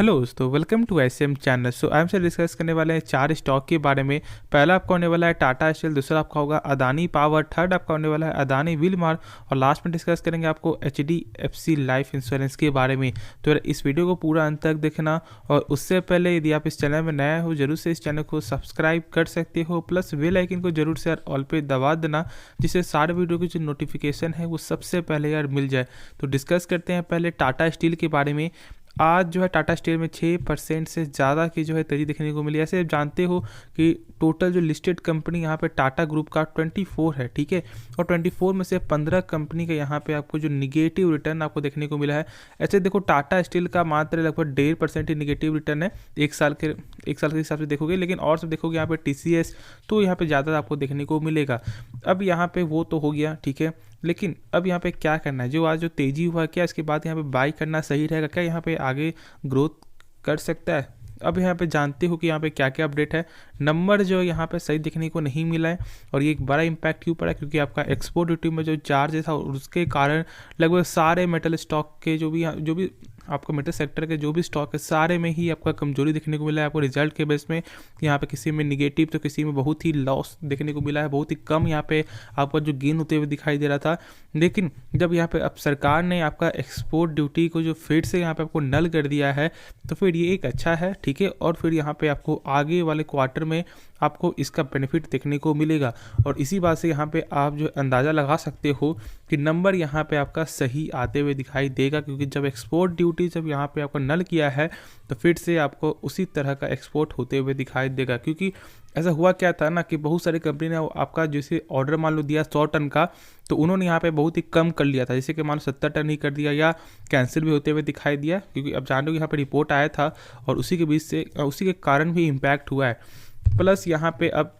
Hello दोस्तों, welcome to SM channel. सो आज से डिस्कस करने वाले हैं 4 स्टॉक के बारे में। पहला आपका होने वाला है टाटा स्टील, दूसरा आपका होगा अदानी पावर, थर्ड आपका होने वाला है अदानी विलमार और लास्ट में डिस्कस करेंगे आपको एचडीएफसी लाइफ इंश्योरेंस के बारे में। तो इस वीडियो को पूरा अंत तक देखना और उससे पहले यदि आप इस चैनल में नया हो जरूर से इस चैनल को सब्सक्राइब कर सकते हो, प्लस बेल आइकन को जरूर से यार ऑल पे दबा देना जिससे सारे वीडियो की जो नोटिफिकेशन है वो सबसे पहले यार मिल जाए। तो डिस्कस करते हैं पहले टाटा स्टील के बारे में। आज जो है टाटा स्टील में 6% से ज़्यादा की जो है तेज़ी देखने को मिली। ऐसे आप जानते हो कि टोटल जो लिस्टेड कंपनी यहाँ पे टाटा ग्रुप का 24 है, ठीक है, और 24 में से 15 कंपनी का यहाँ पे आपको जो निगेटिव रिटर्न आपको देखने को मिला है। ऐसे देखो टाटा स्टील का मात्र लगभग 1.5% ही निगेटिव रिटर्न है एक साल के हिसाब से देखोगे, लेकिन और सब देखोगे यहाँ पे टीसीएस तो यहाँ पे ज़्यादा आपको देखने को मिलेगा। अब यहाँ पे वो तो हो गया, ठीक है, लेकिन अब यहाँ पे क्या करना है, जो आज जो तेज़ी हुआ क्या इसके बाद यहाँ पे बाई करना सही रहेगा क्या, यहाँ पे आगे ग्रोथ कर सकता है। अब यहाँ पे जानते हो कि यहाँ पे क्या क्या अपडेट है। नंबर जो यहाँ पे सही देखने को नहीं मिला है और ये एक बड़ा इम्पैक्ट क्यों पड़ा, क्योंकि आपका एक्सपोर्ट ड्यूटी में जो चार्ज था उसके कारण लगभग सारे मेटल स्टॉक के जो भी आपको मेटल सेक्टर के जो भी स्टॉक है सारे में ही आपका कमजोरी देखने को मिला है। आपको रिजल्ट के बेस में यहाँ पे किसी में निगेटिव तो किसी में बहुत ही लॉस देखने को मिला है, बहुत ही कम यहाँ पे आपका जो गेन होते हुए दिखाई दे रहा था। लेकिन जब यहाँ पे अब सरकार ने आपका एक्सपोर्ट ड्यूटी को जो फिर से यहाँ पे आपको नल कर दिया है तो फिर ये एक अच्छा है, ठीक है, और फिर यहाँ पे आपको आगे वाले क्वार्टर में आपको इसका बेनिफिट देखने को मिलेगा। और इसी बात से यहाँ पे आप जो अंदाज़ा लगा सकते हो कि नंबर यहाँ पे आपका सही आते हुए दिखाई देगा, क्योंकि जब एक्सपोर्ट ड्यूटी जब यहाँ पे आपको नल किया है तो फिर से आपको उसी तरह का एक्सपोर्ट होते हुए दिखाई देगा। क्योंकि ऐसा हुआ क्या था ना कि बहुत सारी कंपनी ने आपका जैसे ऑर्डर मान लो दिया 100 टन का, तो उन्होंने यहाँ पे बहुत ही कम कर लिया था, जैसे कि मान लो 70 टन ही कर दिया या कैंसिल भी होते हुए दिखाई दिया। क्योंकि अब जान लो यहाँ पे रिपोर्ट आया था और उसी के बीच से उसी के कारण भी इम्पैक्ट हुआ है। प्लस यहाँ पे अब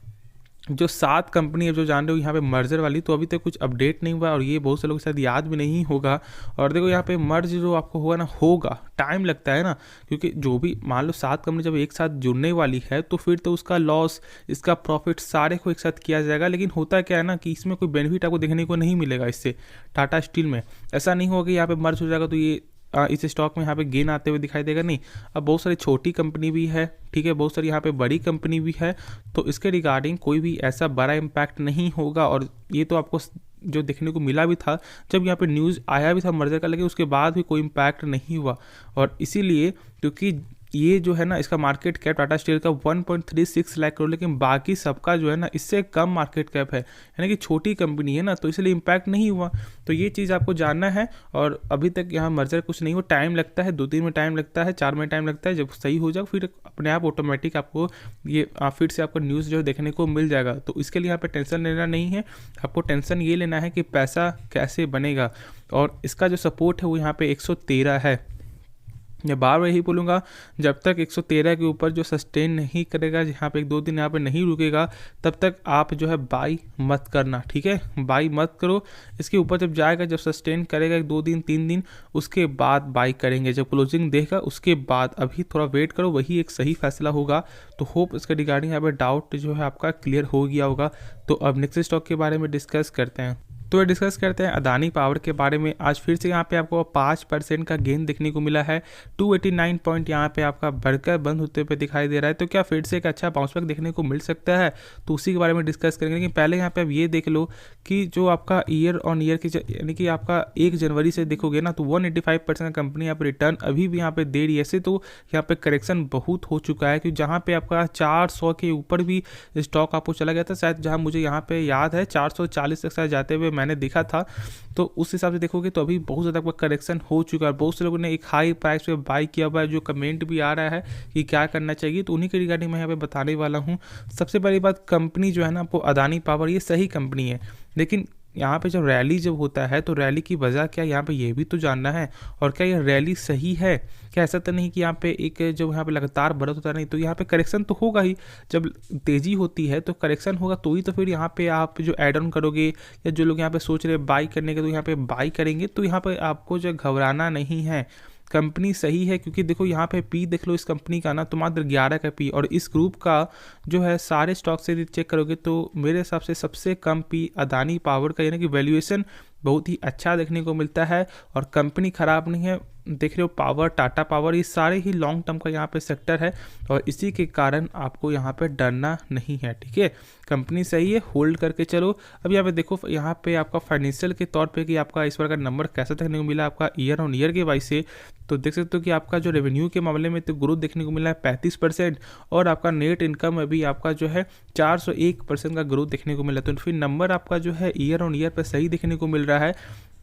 जो 7 कंपनी है जो जान रहे हो यहाँ पे मर्जर वाली, तो अभी तक कुछ अपडेट नहीं हुआ और ये बहुत से लोगों के साथ याद भी नहीं होगा। और देखो यहाँ पे मर्ज जो आपको होगा ना, होगा टाइम लगता है ना, क्योंकि जो भी मान लो 7 कंपनी जब एक साथ जुड़ने वाली है तो फिर तो उसका लॉस इसका प्रॉफिट सारे को एक साथ किया जाएगा। लेकिन होता क्या है ना कि इसमें कोई बेनिफिट आपको देखने को नहीं मिलेगा इससे। टाटा स्टील में ऐसा नहीं होगा कि यहाँ पे मर्ज हो जाएगा तो ये इस स्टॉक में यहाँ पे गेन आते हुए दिखाई देगा, नहीं। अब बहुत सारी छोटी कंपनी भी है, ठीक है, बहुत सारी यहाँ पे बड़ी कंपनी भी है, तो इसके रिगार्डिंग कोई भी ऐसा बड़ा इम्पैक्ट नहीं होगा। और ये तो आपको जो देखने को मिला भी था जब यहाँ पे न्यूज़ आया भी था मर्जर का, लेकिन उसके बाद भी कोई इम्पैक्ट नहीं हुआ। और इसीलिए क्योंकि ये जो है ना इसका मार्केट कैप टाटा स्टील का 1.36 लाख करोड़, लेकिन बाकी सबका जो है ना इससे कम मार्केट कैप है, यानी कि छोटी कंपनी है ना, तो इसलिए इम्पैक्ट नहीं हुआ। तो ये चीज़ आपको जानना है। और अभी तक यहाँ मर्जर कुछ नहीं हो, टाइम लगता है, 2-3 में टाइम लगता है, 4 में टाइम लगता है। जब सही हो जाए फिर अपने आप ऑटोमेटिक आपको ये फिर से आपको न्यूज़ जो देखने को मिल जाएगा। तो इसके लिए यहाँ पर टेंशन लेना नहीं है, आपको टेंशन ये लेना है कि पैसा कैसे बनेगा। और इसका जो सपोर्ट है वो यहाँ पर 113 है। मैं बार बार यही बोलूँगा, जब तक 113 के ऊपर जो सस्टेन नहीं करेगा, यहाँ पे 1-2 दिन यहाँ पे नहीं रुकेगा, तब तक आप जो है बाई मत करना, ठीक है, बाई मत करो। इसके ऊपर जब जाएगा, जब सस्टेन करेगा 1-2 दिन 3 दिन, उसके बाद बाई करेंगे, जब क्लोजिंग देगा उसके बाद। अभी थोड़ा वेट करो, वही एक सही फैसला होगा। तो होप इसके रिगार्डिंग यहाँ पे डाउट जो है आपका क्लियर हो गया होगा। तो अब नेक्स्ट स्टॉक के बारे में डिस्कस करते हैं। तो डिस्कस करते हैं अदानी पावर के बारे में। आज फिर से यहाँ पे आपको 5% का गेन देखने को मिला है, 289 पॉइंट यहाँ पे आपका बढ़कर बंद होते हुए दिखाई दे रहा है। तो क्या फिर से एक अच्छा बाउंस बैक देखने को मिल सकता है, तो उसी के बारे में डिस्कस करेंगे। लेकिन पहले यहाँ पे आप ये देख लो कि जो आपका ईयर ऑन ईयर की यानी कि आपका 1 जनवरी से देखोगे ना, तो 185% का कंपनी यहाँ पे रिटर्न अभी भी यहाँ पे दे रही है। ऐसे तो यहाँ पे करेक्शन बहुत हो चुका है, क्योंकि जहाँ पे आपका 400 के ऊपर भी स्टॉक आपको चला गया था, शायद जहाँ मुझे यहाँ पे याद है 440 तक शायद जाते हुए मैंने देखा था। तो उस हिसाब से देखोगे तो अभी बहुत ज़्यादा करेक्शन हो चुका है। बहुत से लोगों ने एक हाई प्राइस पे बाई किया हुआ है, जो कमेंट भी आ रहा है कि क्या करना चाहिए, तो उन्हीं के रिगार्डिंग मैं यहाँ पे बताने वाला हूँ। सबसे पहली बात, कंपनी जो है ना आपको अदानी पावर, ये सही कंपनी है, लेकिन यहाँ पे जब रैली जब होता है तो रैली की वजह क्या, यहाँ पे ये भी तो जानना है। और क्या ये रैली सही है क्या, ऐसा तो नहीं कि यहाँ पे एक जब यहाँ पे लगातार बढ़त होता नहीं, तो यहाँ पे करेक्शन तो होगा ही। जब तेज़ी होती है तो करेक्शन होगा, तो ही तो फिर यहाँ पे आप जो ऐड ऑन करोगे, या जो लोग यहाँ पे सोच रहे हैं बाई करने के, तो यहाँ पे बाई करेंगे। तो यहाँ पे आपको जो घबराना नहीं है, कंपनी सही है। क्योंकि देखो यहाँ पे पी देख लो इस कंपनी का ना, तो मात्र 11 का पी, और इस ग्रुप का जो है सारे स्टॉक से चेक करोगे तो मेरे हिसाब से सबसे कम पी अदानी पावर का, यानी कि वैल्यूएशन बहुत ही अच्छा देखने को मिलता है। और कंपनी ख़राब नहीं है, देख रहे हो पावर, टाटा पावर, ये सारे ही लॉन्ग टर्म का यहाँ पे सेक्टर है और इसी के कारण आपको यहाँ पे डरना नहीं है। ठीक है, कंपनी सही है, होल्ड करके चलो। अब यहाँ पे देखो, यहाँ पे आपका फाइनेंशियल के तौर पे कि आपका इस बार का नंबर कैसा देखने को मिला आपका ईयर ऑन ईयर के वाइज से, तो देख सकते हो कि आपका जो रेवेन्यू के मामले में तो ग्रोथ देखने को मिला है 35% और आपका नेट इनकम में भी आपका जो है 401% का ग्रोथ देखने को मिला। तो फिर नंबर आपका जो है ईयर ऑन ईयर पे सही देखने को मिल रहा है,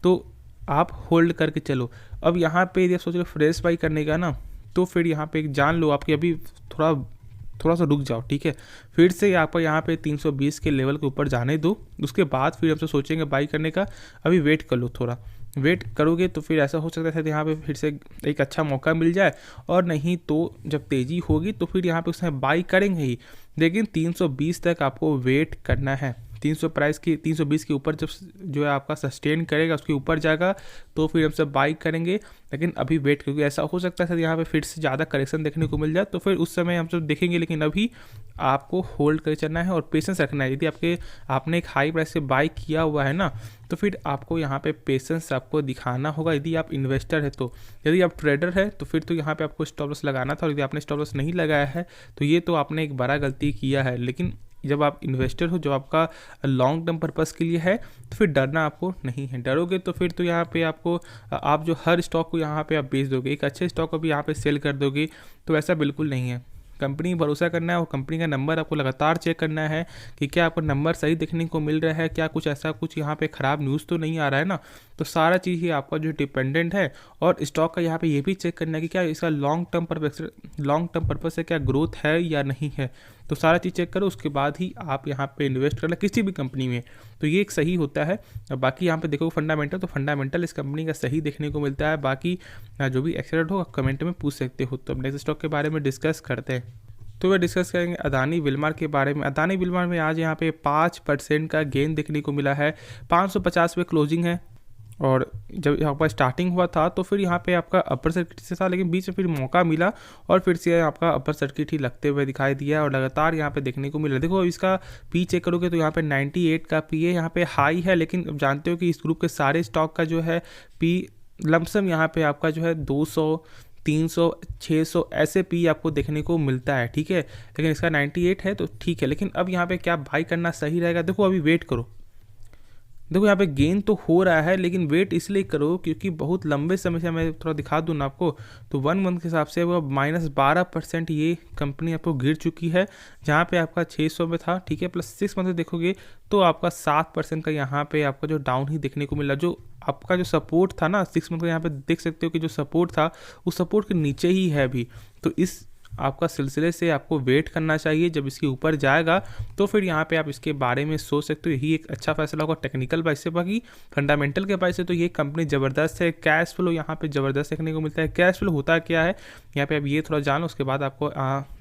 तो आप होल्ड करके चलो। अब यहाँ पे यदि आप सोच रहे हो फ्रेश बाई करने का ना, तो फिर यहाँ पे जान लो आपकी अभी थोड़ा सा रुक जाओ। ठीक है, फिर से आपको यहाँ पे 320 के लेवल के ऊपर जाने दो, उसके बाद फिर हमसे सोचेंगे बाई करने का। अभी वेट कर लो, थोड़ा वेट करोगे तो फिर ऐसा हो सकता है यहाँ पे फिर से एक अच्छा मौका मिल जाए, और नहीं तो जब तेज़ी होगी तो फिर यहाँ पे उसमें बाई करेंगे ही, लेकिन 320 तक आपको वेट करना है। 320 के ऊपर जब जो है आपका सस्टेन करेगा, उसके ऊपर जाएगा तो फिर हम सब बाई करेंगे, लेकिन अभी वेट, क्योंकि ऐसा हो सकता है यहाँ पे फिर से ज़्यादा करेक्शन देखने को मिल जाए, तो फिर उस समय हम सब देखेंगे। लेकिन अभी आपको होल्ड कर चलना है और पेशेंस रखना है। यदि आपने एक हाई प्राइस से बाई किया हुआ है ना, तो फिर आपको यहाँ पे पेशेंस आपको दिखाना होगा। यदि आप इन्वेस्टर है तो, यदि आप ट्रेडर है तो फिर तो यहाँ पे आपको स्टॉप लॉस लगाना था, और यदि आपने स्टॉप लॉस नहीं लगाया है तो ये तो आपने एक बड़ा गलती किया है। लेकिन जब आप इन्वेस्टर हो, जो आपका लॉन्ग टर्म पर्पस के लिए है, तो फिर डरना आपको नहीं है। डरोगे तो फिर तो यहाँ पे आपको आप जो हर स्टॉक को यहाँ पे आप बेच दोगे, एक अच्छे स्टॉक को भी यहाँ पे सेल कर दोगे, तो ऐसा बिल्कुल नहीं है। कंपनी भरोसा करना है और कंपनी का नंबर आपको लगातार चेक करना है कि क्या आपको नंबर सही देखने को मिल रहा है, क्या कुछ ऐसा कुछ यहाँ पे ख़राब न्यूज़ तो नहीं आ रहा है ना। तो सारा चीज़ ही आपका जो डिपेंडेंट है, और स्टॉक का यहाँ पे ये भी चेक करना है कि क्या इसका लॉन्ग टर्म पर्पस से क्या ग्रोथ है या नहीं है। तो सारा चीज़ चेक करो, उसके बाद ही आप यहाँ पे इन्वेस्ट करना किसी भी कंपनी में, तो ये एक सही होता है। बाकी यहाँ पे देखो फंडामेंटल, तो फंडामेंटल इस कंपनी का सही देखने को मिलता है। बाकी जो भी एक्सीडेंट हो कमेंट में पूछ सकते हो। तो अब नेक्स्ट स्टॉक के बारे में डिस्कस करते हैं। तो वह डिस्कस करेंगे अदानी विल्मर के बारे में। अदानी विल्मर में आज यहाँ पे 5% का गेन देखने को मिला है, 550 पे क्लोजिंग है। और जब यहाँ पर स्टार्टिंग हुआ था तो फिर यहाँ पे आपका अपर सर्किट से था, लेकिन बीच में फिर मौका मिला और फिर से आपका अपर सर्किट ही लगते हुए दिखाई दिया और लगातार यहाँ पे देखने को मिला। देखो इसका पी चेक करोगे तो यहाँ पे 98 का पी है, यहाँ पे हाई है, लेकिन अब जानते हो कि इस ग्रुप के सारे स्टॉक का जो है पी लमसम यहाँ पे आपका जो है 200, 300, 600 ऐसे पी आपको देखने को मिलता है। ठीक है, लेकिन इसका 98 है तो ठीक है। लेकिन अब यहाँ पे क्या बाई करना सही रहेगा? देखो अभी वेट करो। देखो यहाँ पे गेन तो हो रहा है, लेकिन वेट इसलिए करो क्योंकि बहुत लंबे समय से, मैं थोड़ा दिखा दूँ ना आपको, तो 1 मंथ के हिसाब से वो -12% ये कंपनी आपको गिर चुकी है, जहाँ पे आपका 600 में था। ठीक है, प्लस 6 मंथ देखोगे तो आपका 7% का यहाँ पे आपका जो डाउन ही देखने को मिला। जो आपका जो सपोर्ट था ना 6 मंथ का, यहाँ पे देख सकते हो कि जो सपोर्ट था उस सपोर्ट के नीचे ही है अभी। तो इस आपका सिलसिले से आपको वेट करना चाहिए। जब इसके ऊपर जाएगा तो फिर यहाँ पे आप इसके बारे में सोच सकते हो, यही एक अच्छा फैसला होगा टेक्निकल वाइज से। बाकी फंडामेंटल के वाइज से तो ये कंपनी ज़बरदस्त है। कैश फ्लो यहाँ पे ज़बरदस्त देखने को मिलता है। कैश फ्लो होता क्या है यहाँ पे, अब ये थोड़ा जानो, उसके बाद आपको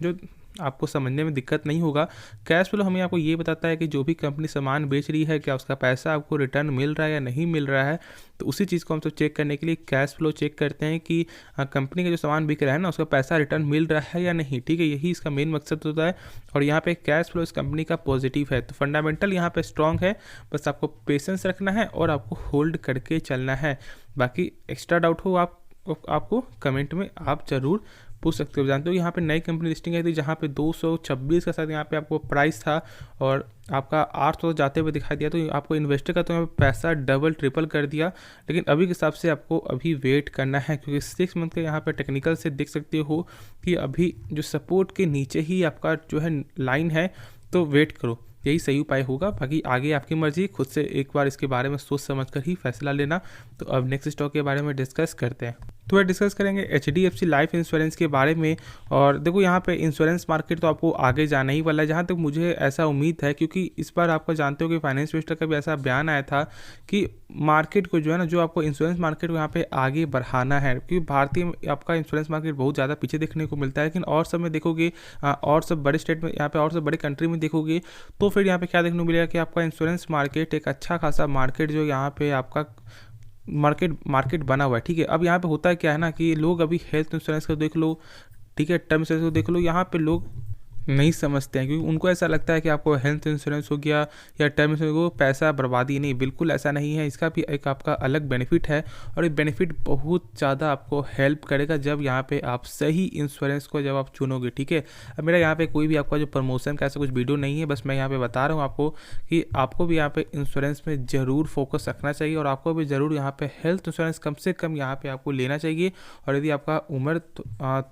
जो आपको समझने में दिक्कत नहीं होगा। कैश फ्लो हमें आपको ये बताता है कि जो भी कंपनी सामान बेच रही है, क्या उसका पैसा आपको रिटर्न मिल रहा है या नहीं मिल रहा है। तो उसी चीज़ को हम सब चेक करने के लिए कैश फ्लो चेक करते हैं कि कंपनी का जो सामान बिक रहा है ना, उसका पैसा रिटर्न मिल रहा है या नहीं। ठीक है, यही इसका मेन मकसद होता है। और यहाँ पे कैश फ्लो इस कंपनी का पॉजिटिव है, तो फंडामेंटल यहाँ पे स्ट्रॉन्ग है। बस आपको पेशेंस रखना है और आपको होल्ड करके चलना है। बाकी एक्स्ट्रा डाउट हो आपको कमेंट में आप ज़रूर पूछ सकते हो। जानते हो यहाँ पे नई कंपनी लिस्टिंग आई थी, जहाँ पे 226 का साथ यहाँ पे आपको प्राइस था और आपका 800 जाते हुए दिखाई दिया। तो आपको इन्वेस्टर का तो यहाँ पे पैसा डबल ट्रिपल कर दिया। लेकिन अभी के हिसाब से आपको अभी वेट करना है, क्योंकि 6 मंथ के यहाँ पे टेक्निकल से देख सकते हो कि अभी जो सपोर्ट के नीचे ही आपका जो है लाइन है, तो वेट करो, यही सही उपाय होगा। बाकी आगे आपकी मर्जी, खुद से एक बार इसके बारे में सोच समझ कर ही फैसला लेना। तो अब नेक्स्ट स्टॉक के बारे में डिस्कस करते हैं। तो वह डिस्कस करेंगे HDFC लाइफ इंश्योरेंस के बारे में। और देखो यहाँ पे इंश्योरेंस मार्केट तो आपको आगे जाना ही वाला है, जहाँ तक मुझे ऐसा उम्मीद है, क्योंकि इस बार आपको जानते हो कि फाइनेंस मिनिस्टर का भी ऐसा बयान आया था कि मार्केट को जो है ना, जो आपको इंश्योरेंस मार्केट को यहाँ पे आगे बढ़ाना है, क्योंकि भारतीय आपका इंश्योरेंस मार्केट बहुत ज़्यादा पीछे देखने को मिलता है। लेकिन और सब में देखोगे, और सब बड़े स्टेट में यहाँ पे और सब बड़े कंट्री में देखोगे तो फिर यहाँ पे क्या देखने को मिलेगा कि आपका इंश्योरेंस मार्केट एक अच्छा खासा मार्केट जो यहाँ पे आपका मार्केट बना हुआ है। ठीक है, अब यहाँ पे होता है क्या है ना कि लोग अभी हेल्थ इंश्योरेंस को देख लो, ठीक है, टर्म इंश्योरेंस को देख लो, यहाँ पे लोग नहीं समझते हैं, क्योंकि उनको ऐसा लगता है कि आपको हेल्थ इंश्योरेंस हो गया या टर्म इंश्योरेंस हो, पैसा बर्बादी नहीं, बिल्कुल ऐसा नहीं है। इसका भी एक आपका अलग बेनिफिट है और ये बेनिफिट बहुत ज़्यादा आपको हेल्प करेगा जब यहाँ पे आप सही इंश्योरेंस को जब आप चुनोगे, ठीक है। अब मेरा यहाँ पे कोई भी आपका जो प्रमोशन का ऐसा कुछ वीडियो नहीं है, बस मैं यहाँ पे बता रहा हूँ आपको कि आपको भी यहाँ पे इंश्योरेंस में ज़रूर फोकस रखना चाहिए और आपको भी ज़रूर यहाँ पे हेल्थ इंश्योरेंस कम से कम यहाँ पे आपको लेना चाहिए। और यदि आपका उम्र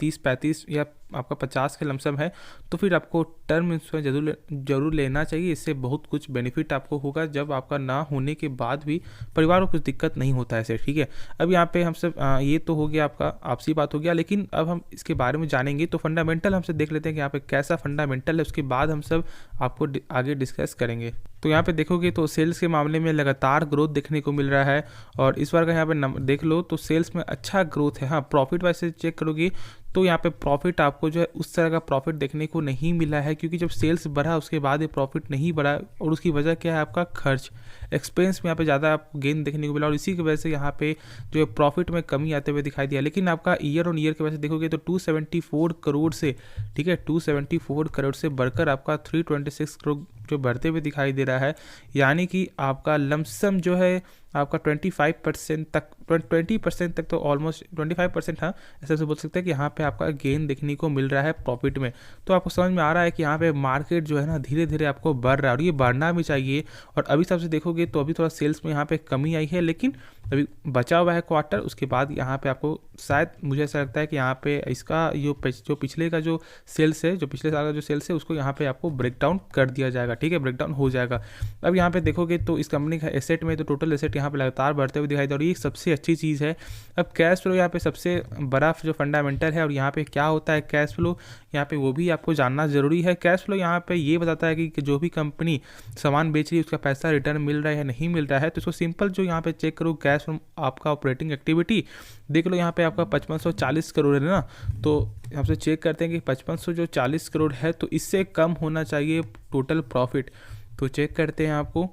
30-35 या आपका 50 के लमसम है तो फिर आपको टर्म इंश्योरेंस जरूर लेना चाहिए। इससे बहुत कुछ बेनिफिट आपको होगा जब आपका ना होने के बाद भी परिवार को कुछ दिक्कत नहीं होता है ऐसे, ठीक है। अब यहाँ पे हम सब ये तो हो गया आपका आपसी बात हो गया, लेकिन अब हम इसके बारे में जानेंगे तो फंडामेंटल हमसे देख लेते हैं कि यहाँ पे कैसा फंडामेंटल है, उसके बाद हम सब आपको आगे डिस्कस करेंगे। तो यहाँ पे देखोगे तो सेल्स के मामले में लगातार ग्रोथ देखने को मिल रहा है और इस बार का यहाँ पे नंबर देख लो तो सेल्स में अच्छा ग्रोथ है। हाँ, प्रॉफिट वाइज से चेक करोगे तो यहाँ पे प्रॉफिट आपको जो है उस तरह का प्रॉफिट देखने को नहीं मिला है, क्योंकि जब सेल्स बढ़ा उसके बाद ये प्रॉफिट नहीं बढ़ा और उसकी वजह क्या है, आपका खर्च एक्सपेंस में यहाँ पे ज़्यादा आपको गेन देखने को मिला और इसी की वजह से यहाँ पे जो है प्रॉफिट में कमी आते हुए दिखाई दिया। लेकिन आपका ईयर ऑन ईयर की वजह से देखोगे तो 274 करोड़ से, ठीक है, 274 करोड़ से बढ़कर आपका 326 करोड़ जो बढ़ते हुए दिखाई दे रहा है। यानी कि आपका लमसम जो है आपका 25% तक 20% तक तो ऑलमोस्ट 25%, हाँ ऐसे बोल सकते हैं कि यहाँ पे आपका गेन देखने को मिल रहा है प्रॉफिट में। तो आपको समझ में आ रहा है कि यहाँ पे मार्केट जो है ना धीरे धीरे आपको बढ़ रहा है और ये बढ़ना भी चाहिए। और अभी सबसे देखोगे तो अभी थोड़ा सेल्स में यहाँ पे कमी आई है, लेकिन अभी बचा हुआ है क्वार्टर, उसके बाद यहाँ पे आपको शायद मुझे ऐसा लगता है कि यहाँ पे इसका जो पिछले का जो सेल्स है, जो पिछले साल का जो सेल्स है उसको यहाँ पे आपको ब्रेक डाउन कर दिया जाएगा, ठीक है, ब्रेक डाउन हो जाएगा। अब यहाँ पे देखोगे तो इस कंपनी का एसेट में तो टोटल एसेट यहाँ पे लगातार बढ़ते हुए दिखाई दे रहा है, ये सबसे अच्छी चीज़ है। अब कैश फ्लो यहाँ पे सबसे बड़ा जो फंडामेंटल है और यहाँ पे क्या होता है कैश फ्लो, यहाँ पे वो भी आपको जानना जरूरी है। कैश फ्लो यहाँ पे ये बताता है कि जो भी कंपनी सामान बेच रही है उसका पैसा रिटर्न मिल रहा है या नहीं मिल रहा है। तो इसको सिंपल जो यहाँ पे चेक करो, कैश फ्लो आपका ऑपरेटिंग एक्टिविटी देख लो, यहाँ पे आपका 5540 करोड़ है ना, तो हमसे चेक करते हैं कि 5540 करोड़ है तो इससे कम होना चाहिए टोटल प्रॉफिट। तो चेक करते हैं आपको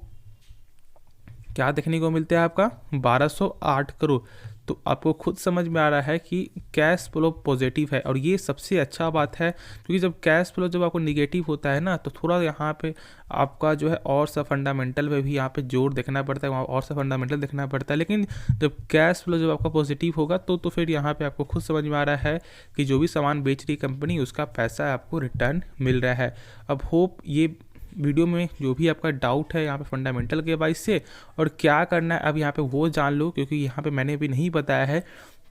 क्या देखने को मिलता है, आपका 1208 करोड़। तो आपको खुद समझ में आ रहा है कि कैश फ्लो पॉजिटिव है और ये सबसे अच्छा बात है, क्योंकि जब कैश फ्लो जब आपको निगेटिव होता है ना तो थोड़ा यहाँ पे आपका जो है और सा फंडामेंटल में भी यहाँ पे जोर देखना पड़ता है, वहाँ और सा फंडामेंटल देखना पड़ता है। लेकिन जब कैश फ्लो जब आपका पॉजिटिव होगा तो फिर यहाँ पे आपको खुद समझ में आ रहा है कि जो भी सामान बेच रही कंपनी उसका पैसा आपको रिटर्न मिल रहा है। अब होप ये वीडियो में जो भी आपका डाउट है यहाँ पे फंडामेंटल के वाइज से और क्या करना है अब यहाँ पे वो जान लो, क्योंकि यहाँ पे मैंने भी नहीं बताया है।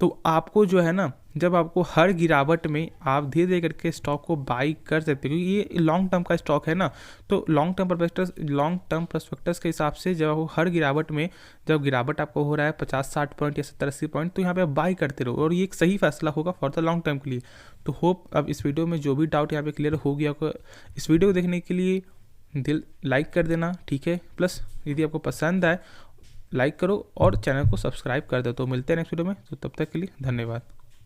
तो आपको जो है ना, जब आपको हर गिरावट में आप धीरे धीरे करके स्टॉक को बाई कर सकते हो, क्योंकि ये लॉन्ग टर्म का स्टॉक है ना, तो लॉन्ग टर्म प्रोस्पेक्टस के हिसाब से जब आपको हर गिरावट में जब गिरावट आपको हो रहा है 50-60 पॉइंट या 70-80 पॉइंट, तो यहाँ पे बाई करते रहो और ये एक सही फैसला होगा फॉर द लॉन्ग टर्म के लिए। तो होप अब इस वीडियो में जो भी डाउट यहाँ पे क्लियर हो गया। इस वीडियो को देखने के लिए दिल लाइक कर देना, ठीक है, प्लस यदि आपको पसंद आए लाइक करो और चैनल को सब्सक्राइब कर दो। तो मिलते हैं नेक्स्ट वीडियो में, तो तब तक के लिए धन्यवाद।